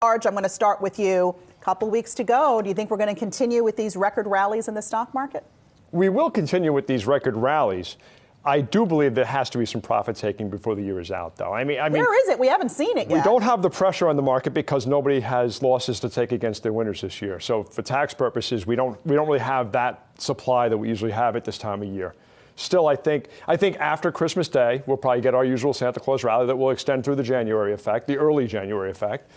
I'm going to start with you. A couple weeks to go. Do you think we're going to continue with these record rallies in the stock market? We will continue with these record rallies. I do believe there has to be some profit taking before the year is out, though. I mean, where is it? We haven't seen it yet. We don't have the pressure on the market because nobody has losses to take against their winners this year. So for tax purposes, we don't really have that supply that we usually have at this time of year. Still, I think after Christmas Day, we'll probably get our usual Santa Claus rally that will extend through the January effect, the early January effect.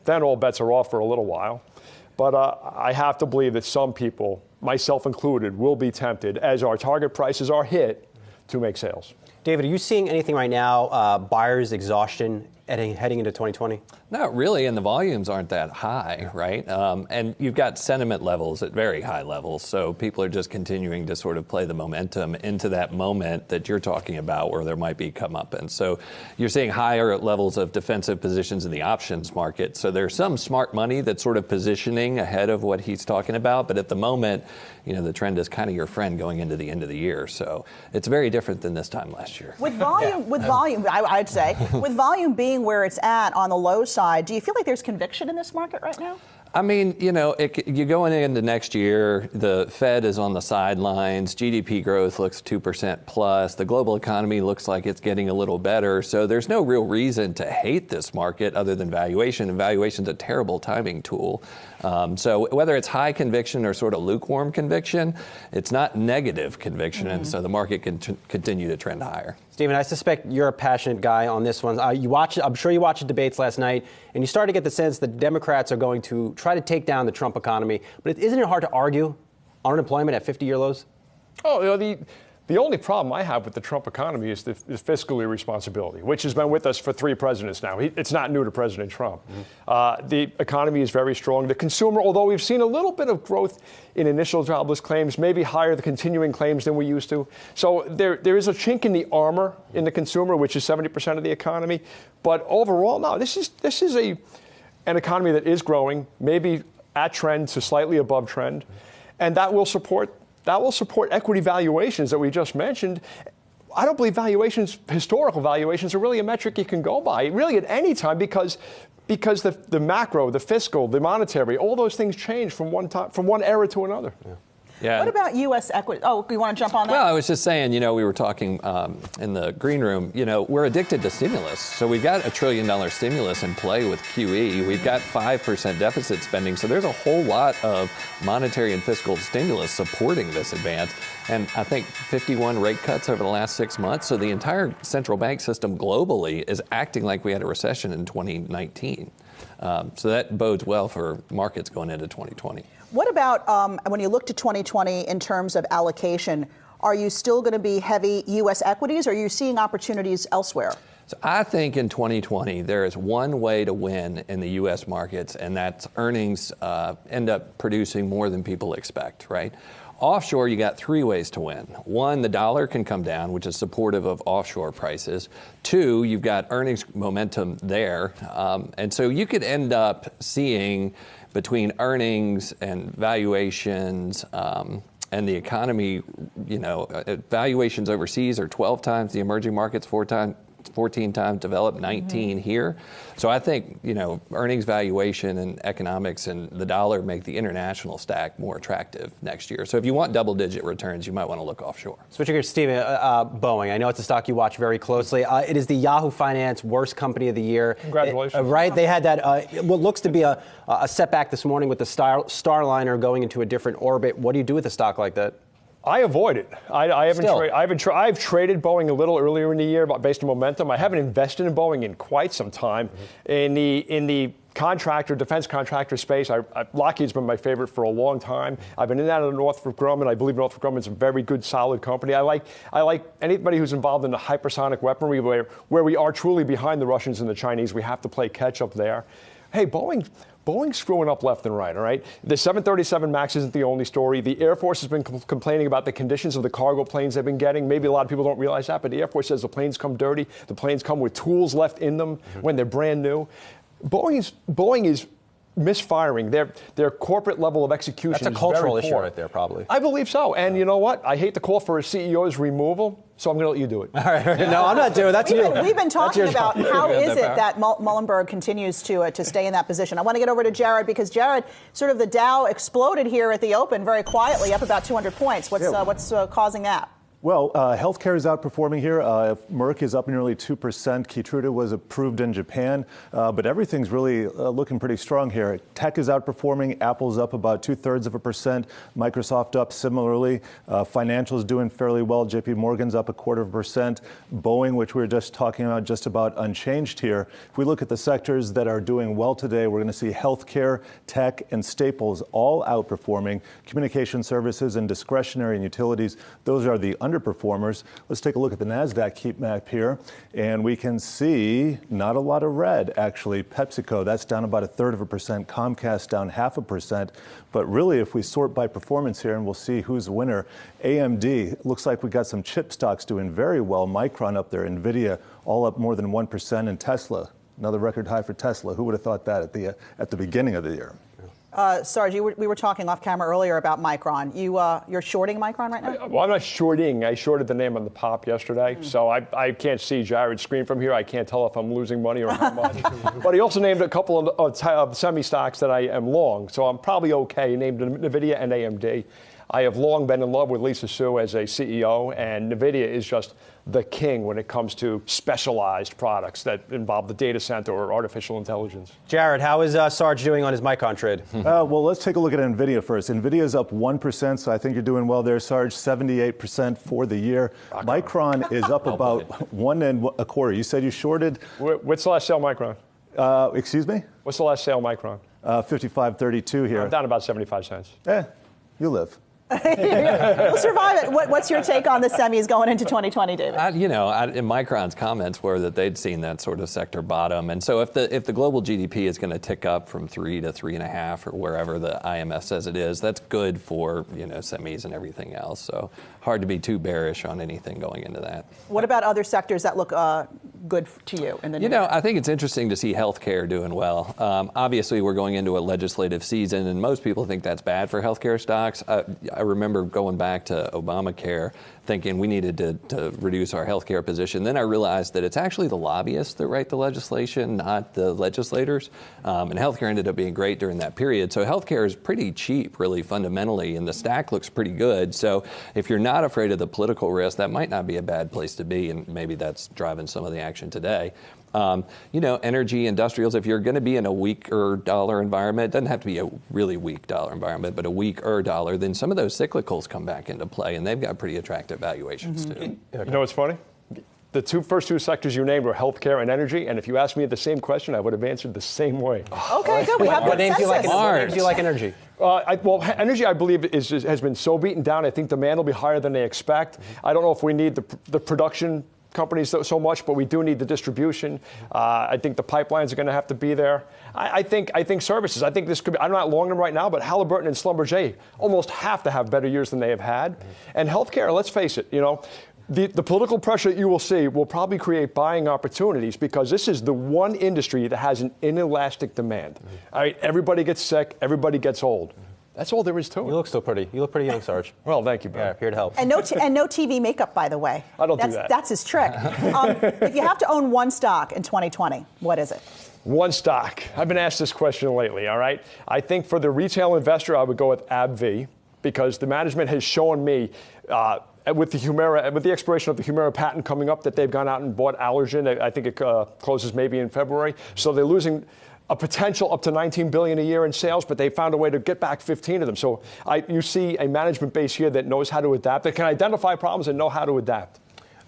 Then all bets are off for a little while. But I have to believe that some people, myself included, will be tempted as our target prices are hit to make sales. David, are you seeing anything right now, buyers' exhaustion heading into 2020? Not really, and the volumes aren't that high, right? And you've got sentiment levels at very high levels, so people are just continuing to sort of play the momentum into that moment that you're talking about where there might be comeuppance. So you're seeing higher levels of defensive positions in the options market. So there's some smart money that's sort of positioning ahead of what he's talking about, but at the moment, you know, the trend is kind of your friend going into the end of the year. So it's very different than this time last year. With volume, I'd say, with volume being where it's at on the low side, do you feel like there's conviction in this market right now? I mean, you know, you're going into next year, the Fed is on the sidelines, GDP growth looks 2% plus, the global economy looks like it's getting a little better, so there's no real reason to hate this market other than valuation, and valuation's a terrible timing tool. So whether it's high conviction or sort of lukewarm conviction, it's not negative conviction, and so the market can continue to trend higher. Stephen, I suspect you're a passionate guy on this one. I'm sure you watched the debates last night, and you started to get the sense that Democrats are going to try to take down the Trump economy. But isn't it hard to argue unemployment at 50-year lows? Oh, you know, the only problem I have with the Trump economy is the fiscal irresponsibility, which has been with us for 3 presidents now. It's not new to President Trump. The economy is very strong. The consumer, although we've seen a little bit of growth in initial jobless claims, maybe higher the continuing claims than we used to. So there is a chink in the armor in the consumer, which is 70% of the economy. But overall, no, this is an economy that is growing, maybe at trend to slightly above trend, and that will support equity valuations that we just mentioned. I don't believe historical valuations are really a metric you can go by, really at any time, because the macro, the fiscal, the monetary, all those things change from one era to another. Yeah. What about U.S. equity? Oh, you want to jump on that? Well, I was just saying, you know, we were talking in the green room, you know, we're addicted to stimulus. So we've got $1 trillion stimulus in play with QE. We've got 5% deficit spending. So there's a whole lot of monetary and fiscal stimulus supporting this advance. And I think 51 rate cuts over the last 6 months. So the entire central bank system globally is acting like we had a recession in 2019. So that bodes well for markets going into 2020. What about when you look to 2020 in terms of allocation? Are you still going to be heavy U.S. equities, or are you seeing opportunities elsewhere? So I think in 2020, there is one way to win in the U.S. markets, and that's earnings end up producing more than people expect, right? Offshore, you got 3 ways to win. 1, the dollar can come down, which is supportive of offshore prices. 2, you've got earnings momentum there. And so you could end up seeing between earnings and valuations and the economy, you know, valuations overseas are 12 times the emerging markets, 14 times developed, 19 here. So I think, you know, earnings valuation and economics and the dollar make the international stack more attractive next year. So if you want double-digit returns, you might want to look offshore. Switching gears, Stephen, Boeing. I know it's a stock you watch very closely. It is the Yahoo Finance Worst Company of the Year. Congratulations. Right? They had that, what looks to be a setback this morning with the Starliner going into a different orbit. What do you do with a stock like that? I avoid it. I've traded Boeing a little earlier in the year based on momentum. I haven't invested in Boeing in quite some time. In the defense contractor space, Lockheed's been my favorite for a long time. I've been in that of Northrop Grumman. I believe Northrop Grumman's a very good, solid company. I like anybody who's involved in the hypersonic weaponry where we are truly behind the Russians and the Chinese. We have to play catch up there. Hey, Boeing's screwing up left and right, all right? The 737 MAX isn't the only story. The Air Force has been complaining about the conditions of the cargo planes they've been getting. Maybe a lot of people don't realize that, but the Air Force says the planes come dirty. The planes come with tools left in them when they're brand new. Boeing is misfiring. Their corporate level of execution is very poor. That's a cultural issue right there, probably. I believe so. And you know what? I hate to call for a CEO's removal, so I'm going to let you do it. All right. No, I'm not doing it. That's you. We've been talking about how is it that Muhlenberg continues to stay in that position. I want to get over to Jared because, Jared, sort of the Dow exploded here at the open very quietly, up about 200 points. What's causing that? Well, healthcare is outperforming here. Merck is up nearly 2%. Keytruda was approved in Japan, but everything's really looking pretty strong here. Tech is outperforming. Apple's up about 0.2%. Microsoft up similarly. Financials doing fairly well. JP Morgan's up 0.25%. Boeing, which we were just talking about, just about unchanged here. If we look at the sectors that are doing well today, we're going to see healthcare, tech, and staples all outperforming. Communication services and discretionary and utilities, those are the underperformers. Let's take a look at the NASDAQ heat map here, and we can see not a lot of red, actually. PepsiCo, that's down about 1/3%. Comcast down 0.5%. But really, if we sort by performance here, and we'll see who's the winner, AMD, looks like we got some chip stocks doing very well. Micron up there, NVIDIA, all up more than 1%, and Tesla, another record high for Tesla. Who would have thought that at the beginning of the year? Sarge, we were talking off camera earlier about Micron. You're shorting Micron right now? Well, I'm not shorting. I shorted the name on the pop yesterday, so I can't see Jared's screen from here. I can't tell if I'm losing money or how much. But he also named a couple of semi stocks that I am long, so I'm probably okay. He named NVIDIA and AMD. I have long been in love with Lisa Su as a CEO, and NVIDIA is just the king when it comes to specialized products that involve the data center or artificial intelligence. Jared, how is Sarge doing on his Micron trade? Well, let's take a look at NVIDIA first. NVIDIA is up 1%, so I think you're doing well there, Sarge. 78% for the year. Micron is up about 1.25%. You said you shorted. What's the last sale, Micron? Excuse me? What's the last sale, Micron? 55.32 here. I'm down about 75 cents. You live. We'll survive it. What's your take on the semis going into 2020, David? In Micron's comments were that they'd seen that sort of sector bottom, and so if the global GDP is going to tick up from 3 to 3.5 or wherever the IMF says it is, that's good for semis and everything else. So hard to be too bearish on anything going into that. What about other sectors that look good to you in the new year? I think it's interesting to see healthcare doing well. Obviously, we're going into a legislative season, and most people think that's bad for healthcare stocks. I remember going back to Obamacare thinking we needed to reduce our healthcare position. Then I realized that it's actually the lobbyists that write the legislation, not the legislators. And healthcare ended up being great during that period. So healthcare is pretty cheap, really, fundamentally, and the stack looks pretty good. So if you're not afraid of the political risk, that might not be a bad place to be, and maybe that's driving some of the action today. Energy, industrials, if you're going to be in a weaker dollar environment, it doesn't have to be a really weak dollar environment, but a weaker dollar, then some of those cyclicals come back into play, and they've got pretty attractive valuations, too. You know what's funny? The first two sectors you named were healthcare and energy, and if you asked me the same question, I would have answered the same way. Okay, good. We have What names do you like? consensus. What names do you like energy? Energy, I believe, has been so beaten down. I think demand will be higher than they expect. I don't know if we need the production companies so much, but we do need the distribution. I think the pipelines are going to have to be there. I think services. I think this could be. I'm not long them right now, but Halliburton and Schlumberger almost have to have better years than they have had. And healthcare, let's face it, the political pressure that you will see will probably create buying opportunities because this is the one industry that has an inelastic demand. All right, everybody gets sick, everybody gets old. That's all there is to it. You look still pretty. You look pretty young, Sarge. Well, thank you, Ben. Yeah, here to help. And no TV makeup, by the way. I don't do that. That's his trick. If you have to own one stock in 2020, what is it? One stock. I've been asked this question lately, all right? I think for the retail investor, I would go with AbbVie because the management has shown me with the expiration of the Humira patent coming up that they've gone out and bought Allergen. I think it closes maybe in February. So they're losing a potential up to $19 billion a year in sales, but they found a way to get back 15 of them. So you see a management base here that knows how to adapt, that can identify problems and know how to adapt.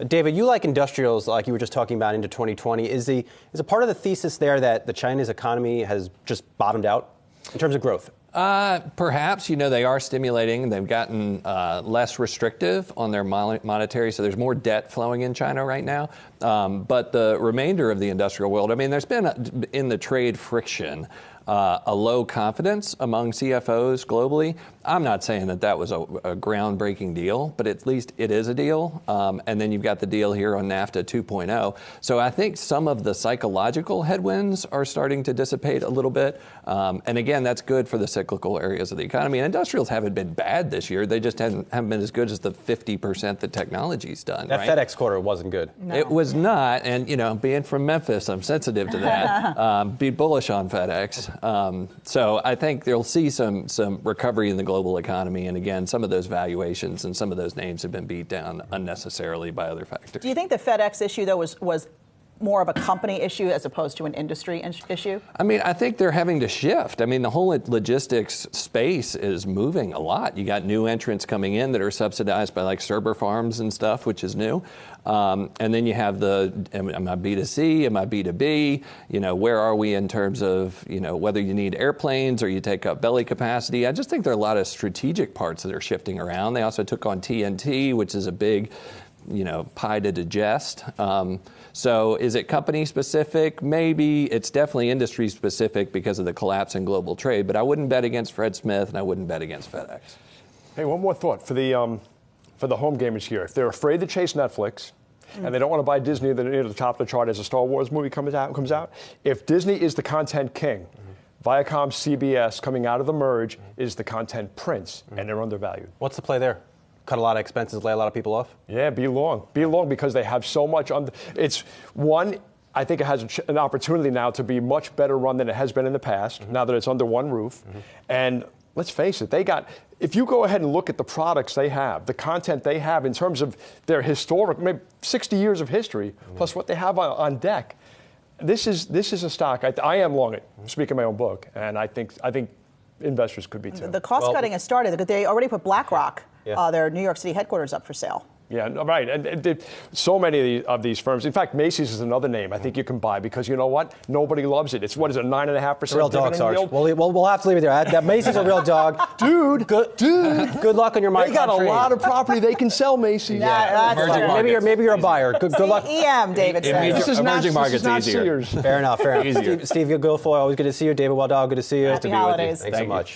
David, you like industrials like you were just talking about into 2020. Is a part of the thesis there that the China's economy has just bottomed out in terms of growth? Perhaps, they are stimulating. They've gotten less restrictive on their monetary, so there's more debt flowing in China right now. But the remainder of the industrial world, there's been in the trade friction. a low confidence among CFOs globally. I'm not saying that was a groundbreaking deal, but at least it is a deal. And then you've got the deal here on NAFTA 2.0. So I think some of the psychological headwinds are starting to dissipate a little bit. And again, that's good for the cyclical areas of the economy. And industrials haven't been bad this year. They just haven't been as good as the 50% that technology's done. That right? FedEx quarter wasn't good. No. It was not. And, being from Memphis, I'm sensitive to that. Be bullish on FedEx. So I think you'll see some recovery in the global economy. And again, some of those valuations and some of those names have been beat down unnecessarily by other factors. Do you think the FedEx issue, though, was more of a company issue as opposed to an industry issue? I mean, I think they're having to shift. I mean, the whole logistics space is moving a lot. You got new entrants coming in that are subsidized by like server farms and stuff, which is new. And then you have am I B2C, am I B2B? Where are we in terms of, whether you need airplanes or you take up belly capacity? I just think there are a lot of strategic parts that are shifting around. They also took on TNT, which is a big, pie to digest. So is it company specific? Maybe. It's definitely industry specific because of the collapse in global trade. But I wouldn't bet against Fred Smith, and I wouldn't bet against FedEx. Hey, one more thought for the home gamers here. If they're afraid to chase Netflix, and they don't want to buy Disney near the top of the chart as a Star Wars movie comes out, if Disney is the content king, Viacom, CBS coming out of the merge is the content prince, and they're undervalued. What's the play there? Cut a lot of expenses, lay a lot of people off? Yeah, be long because they have so much on. It's one. I think it has an opportunity now to be much better run than it has been in the past. Now that it's under one roof, and let's face it, if you go ahead and look at the products they have, the content they have in terms of their historic, maybe 60 years of history, plus what they have on deck, this is a stock. I am long it. Speaking my own book, and I think investors could be too. The cost cutting has started. They already put BlackRock, their New York City headquarters, up for sale. Yeah, right. And so many of these firms. In fact, Macy's is another name I think you can buy because you know what? Nobody loves it. It's 9.5% real dog, dividend Sarge. yield. We'll have to leave it there. That Macy's a real dog, dude. Good luck on your micro. They got a lot of property they can sell, Macy's. Maybe you're a buyer. Good luck. EM, David says. This is emerging not, markets this is not easier. Sears. Fair enough. Steve Guilfoyle, always good to see you. David Waddell, good to see you. Happy holidays. Thanks so much.